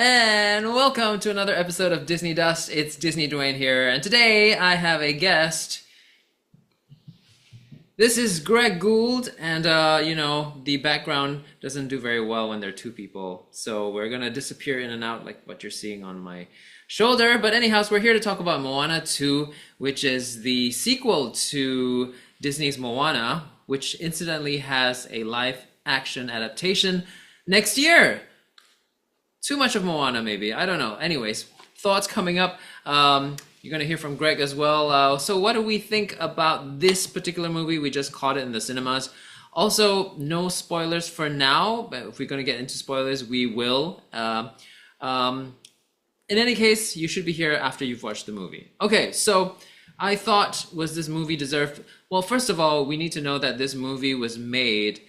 And welcome to another episode of Disney Dust. It's DisneyDwayne here, and today I have a guest. This is Greg Gould, and the background doesn't do very well when there are two people, so we're gonna disappear in and out like what you're seeing on my shoulder. But anyhow, so we're here to talk about Moana 2, which is the sequel to Disney's Moana, which incidentally has a live action adaptation next year. Too much of Moana, maybe. I don't know. Anyways, thoughts coming up. You're going to hear from Greg as well. So what do we think about this particular movie? We just caught it in the cinemas. Also, no spoilers for now, but if we're going to get into spoilers, we will. In any case, you should be here after you've watched the movie. Okay, so I thought, was this movie deserved? Well, first of all, we need to know that this movie was made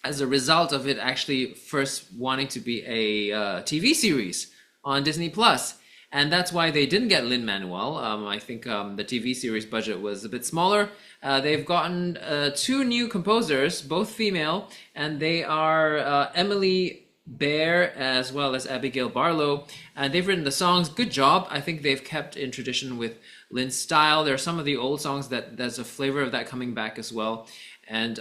as a result of it actually first wanting to be a TV series on Disney Plus. And that's why they didn't get Lin-Manuel. I think the TV series budget was a bit smaller. They've gotten two new composers, both female, and they are Emily Bear as well as Abigail Barlow. And they've written the songs. Good job. I think they've kept in tradition with Lin's style. There are some of the old songs that there's a flavor of that coming back as well. And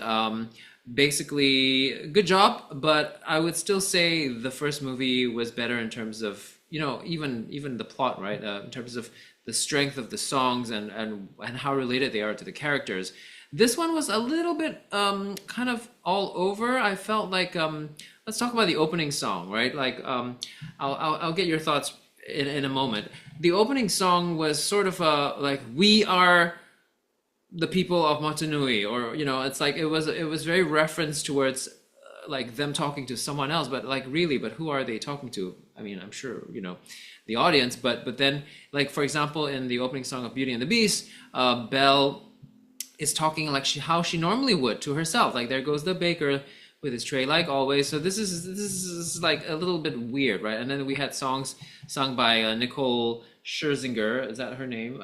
basically, good job, but I would still say the first movie was better in terms of, even the plot, right? In terms of the strength of the songs and how related they are to the characters. This one was a little bit kind of all over. I felt like, let's talk about the opening song, right? Like, I'll get your thoughts in a moment. The opening song was sort of like, we are the people of Motunui, or it's like it was very referenced towards like them talking to someone else, but like really, but who are they talking to? I mean, I'm sure the audience, but then, like, for example, in the opening song of Beauty and the Beast, Belle is talking like how she normally would to herself, like, there goes the baker with his tray like always. So this is like a little bit weird, right? And then we had songs sung by Nicole Scherzinger, is that her name?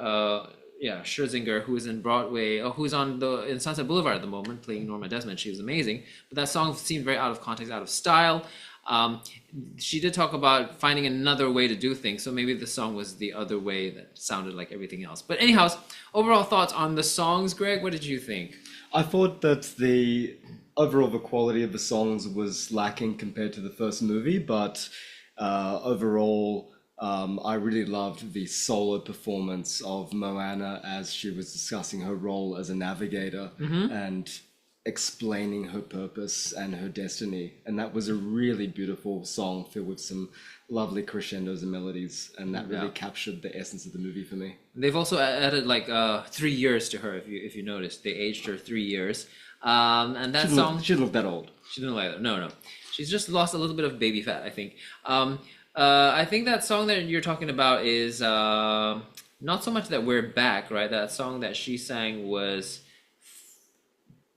Scherzinger, who is in Broadway, who's in Sunset Boulevard at the moment, playing Norma Desmond. She was amazing, but that song seemed very out of context, out of style. She did talk about finding another way to do things, so maybe the song was the other way that sounded like everything else. But anyhow, overall thoughts on the songs, Greg? What did you think? I thought that the quality of the songs was lacking compared to the first movie, but overall, I really loved the solo performance of Moana as she was discussing her role as a navigator and explaining her purpose and her destiny. And that was a really beautiful song filled with some lovely crescendos and melodies, and that really captured the essence of the movie for me. They've also added like 3 years to her, if you noticed. They aged her 3 years. And that song... She didn't look that old. She didn't like that. No. She's just lost a little bit of baby fat, I think. I think that song that you're talking about is not so much that we're back, right? That song that she sang was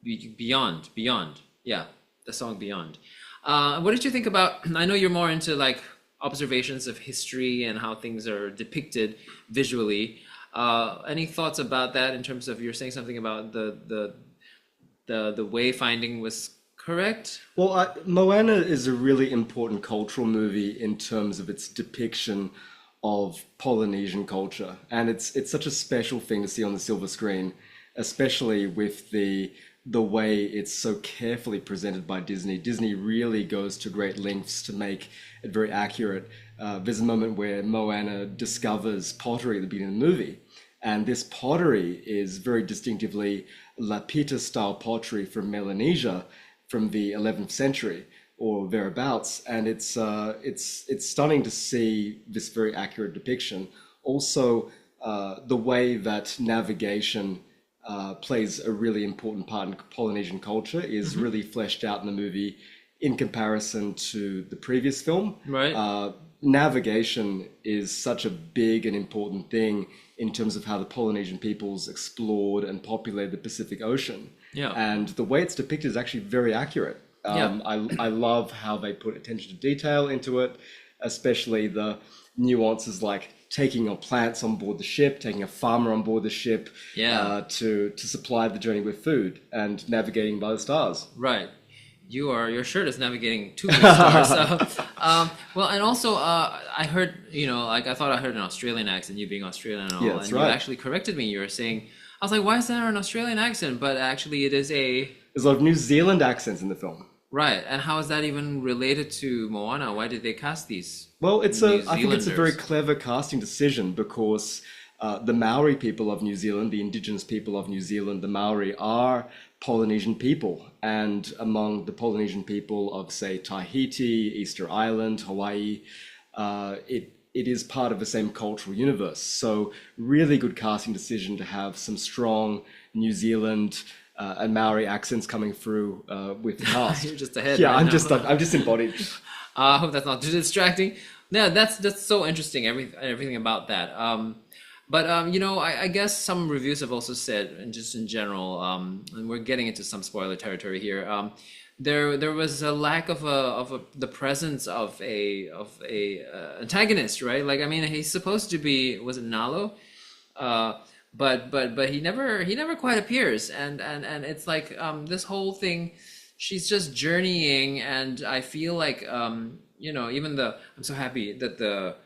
Beyond. Yeah, the song Beyond. What did you think about, I know you're more into like observations of history and how things are depicted visually. Any thoughts about that in terms of, you're saying something about the wayfinding was correct? Well, Moana is a really important cultural movie in terms of its depiction of Polynesian culture. And it's such a special thing to see on the silver screen, especially with the way it's so carefully presented by Disney. Disney really goes to great lengths to make it very accurate. There's a moment where Moana discovers pottery at the beginning of the movie. And this pottery is very distinctively Lapita style pottery from Melanesia, from the 11th century or thereabouts, and it's stunning to see this very accurate depiction. Also, the way that navigation plays a really important part in Polynesian culture is really fleshed out in the movie in comparison to the previous film. Right. Navigation is such a big and important thing in terms of how the Polynesian peoples explored and populated the Pacific Ocean. Yeah. And the way it's depicted is actually very accurate. I love how they put attention to detail into it, especially the nuances like taking plants on board the ship, taking a farmer on board the ship to supply the journey with food, and navigating by the stars. Right. your shirt is navigating two big stars. Well, and also I heard, like I thought I heard an Australian accent, you being Australian and all, Yeah, that's and right. you actually corrected me. You were saying, I was like, why is that an Australian accent? But actually, it is a There's a lot of New Zealand accents in the film. right. And how is that even related to Moana? Why did they cast these Well, New I think it's a very Zealanders? clever casting decision because the Maori people of New Zealand, the indigenous people of New Zealand, the Maori are Polynesian people. And among the Polynesian people of, say, Tahiti, Easter Island, Hawaii, it is part of the same cultural universe. So really good casting decision to have some strong New Zealand and Maori accents coming through with the cast. You're just ahead. Yeah, right now. I'm just embodied. I hope that's not too distracting. Yeah, that's so interesting. Everything about that. But I guess some reviews have also said, and just in general, and we're getting into some spoiler territory here. There was a lack of the presence of a antagonist, right? Like, I mean, he's supposed to be, was it Nalo? But he never quite appears, and it's like this whole thing, she's just journeying, and I feel like even I'm so happy that the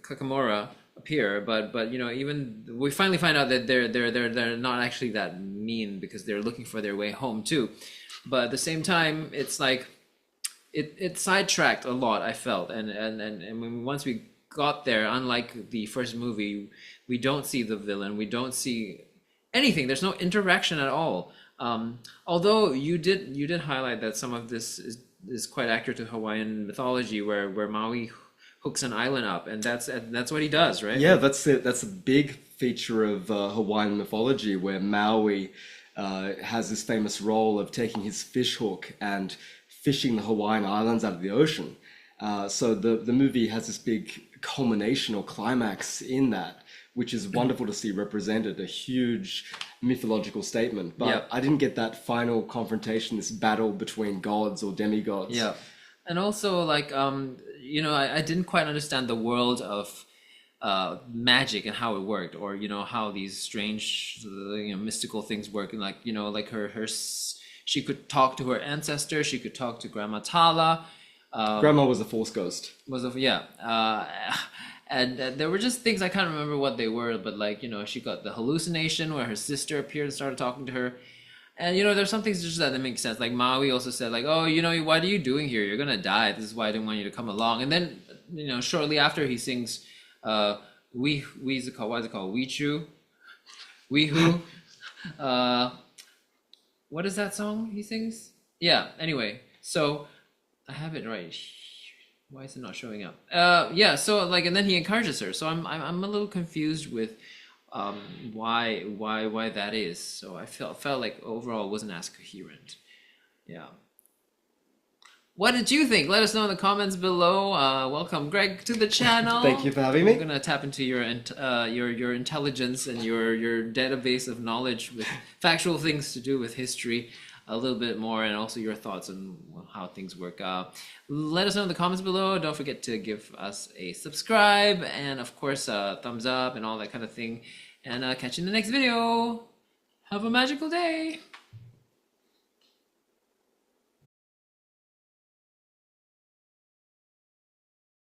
Kakamora appear, but even we finally find out that they're not actually that mean because they're looking for their way home too. But at the same time, it's like it sidetracked a lot, I felt, and once we got there, unlike the first movie, we don't see the villain, we don't see anything. There's no interaction at all. Although you did highlight that some of this is quite accurate to Hawaiian mythology, where Maui hooks an island up, and that's what he does, right? Yeah, that's it. That's a big feature of Hawaiian mythology, where Maui has this famous role of taking his fish hook and fishing the Hawaiian Islands out of the ocean. So the movie has this big culmination or climax in that, which is wonderful to see represented, a huge mythological statement. But Yep. I didn't get that final confrontation, this battle between gods or demigods. Yeah, and also like I didn't quite understand the world of magic and how it worked, or how these strange mystical things work, and like she could talk to her ancestor, she could talk to Grandma Tala. Grandma was a force ghost. And there were just things I can't remember what they were, but she got the hallucination where her sister appeared and started talking to her. And there's some things just that make sense. Like Maui also said, like, oh, what are you doing here? You're gonna die. This is why I didn't want you to come along. And then shortly after, he sings we is it called, what is it called, Wichu, Weehu. What is that song he sings? Yeah, anyway, so I have it right. Why is it not showing up? Yeah, so and then he encourages her. So I'm a little confused with why that is. So I felt like overall it wasn't as coherent. Yeah. What did you think? Let us know in the comments below. Welcome, Greg, to the channel. Thank you for having me. I'm gonna tap into your intelligence and your database of knowledge with factual things to do with history a little bit more, and also your thoughts on how things work. Let us know in the comments below. Don't forget to give us a subscribe, and of course thumbs up and all that kind of thing. And catch you in the next video. Have a magical day.